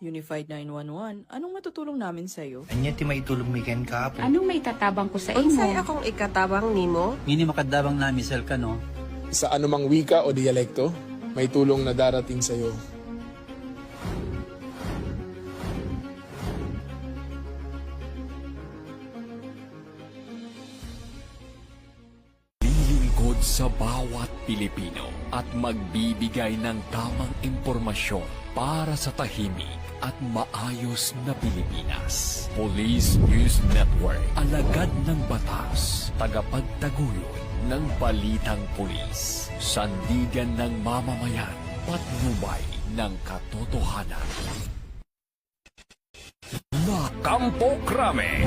Unified 911, anong matutulong namin sa'yo? Anya ti maitulong mi ken kapo. Anong may tatabang ko sa Unsay imo? akong ikatabang nimo? Ngini makadabang na misel ka no. Sa anumang wika o dialekto, may tulong na darating sa iyo. Lilingkod sa bawat Pilipino at magbibigay ng tamang impormasyon para sa tahimik at maayos na Pilipinas. Police News Network, alagad ng batas, tagapagtaguyod ng balitang pulis, sandigan ng mamamayan, patnubay ng katotohanan. La Campo Crame,